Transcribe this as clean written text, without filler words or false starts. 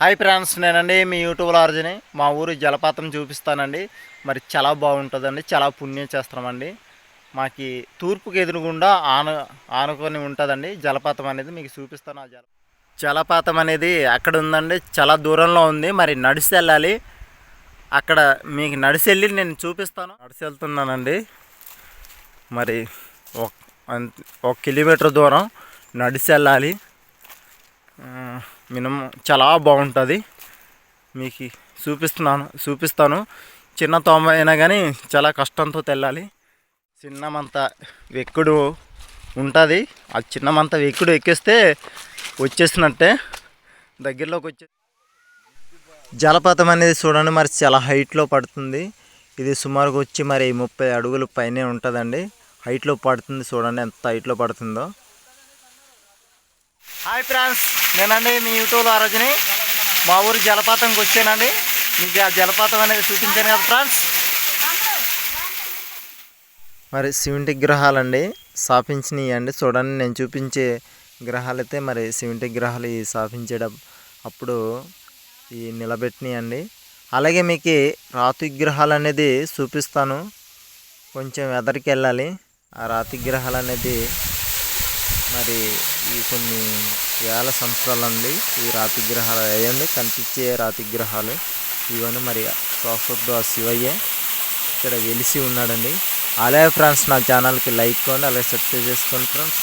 Hi friends, నేనండి మీ యూట్యూబ్లో అర్జుని. మా ఊరు జలపాతం చూపిస్తానండి. మరి చాలా బాగుంటుందండి, చాలా పుణ్యం చేస్తామండి. మాకి తూర్పుకి ఎదురుగుండా ఆనుకొని ఉంటుందండి జలపాతం అనేది. మీకు చూపిస్తాను. ఆ జలపాతం అనేది అక్కడ ఉందండి, చాలా దూరంలో ఉంది. మరి నడిచి వెళ్ళాలి. అక్కడ మీకు నడిచి వెళ్ళి నేను చూపిస్తాను. నడిచి వెళ్తున్నానండి. మరి ఒక ఒక కిలోమీటర్ దూరం నడిచి వెళ్ళాలి. మినిమం చాలా బాగుంటుంది. మీకు చూపిస్తాను. చిన్న తోమ అయినా కానీ చాలా కష్టంతో తెల్లాలి. చిన్నమంత వెక్కుడు ఉంటుంది. ఆ చిన్నమంత వెక్కుడు ఎక్కిస్తే వచ్చేసినట్టే, దగ్గరలోకి వచ్చే జలపాతం అనేది చూడండి. మరి చాలా హైట్లో పడుతుంది. ఇది సుమారుగా వచ్చి మరి 30 అడుగులు పైనే ఉంటుందండి. హైట్లో పడుతుంది. చూడండి ఎంత హైట్లో పడుతుందో. హాయ్ ఫ్రెండ్స్, నేనండి మీ యూట్యూబ్లో అరజుని. మా ఊరు జలపాతంకి వచ్చానండి. మీకు ఆ జలపాతం అనేది చూపించాను కదా ఫ్రెండ్స్. మరి శివుని గ్రహాలండి స్థాపించినవి అండి. చూడండి, నేను చూపించే గ్రహాలు అయితే మరి శివుని గ్రహాలు స్థాపించడం అప్పుడు ఈ నిలబెట్టినవి అండి. అలాగే మీకు రాతి విగ్రహాలు అనేది చూపిస్తాను. కొంచెం ఎదరికి వెళ్ళాలి. ఆ రాతి విగ్రహాలు అనేది మరి ఈ కొన్ని వేల సంవత్సరాలు అండి. ఈ రాతి విగ్రహాలు అయ్యండి, కనిపించే రాతి విగ్రహాలు ఇవన్నీ. మరి శాశ్వత శివయ్య ఇక్కడ వెలిసి ఉన్నాడండి. అలాగే ఫ్రెండ్స్, నా ఛానల్కి లైక్ కోండి, అలాగే సబ్స్క్రైబ్ చేసుకోండి ఫ్రెండ్స్.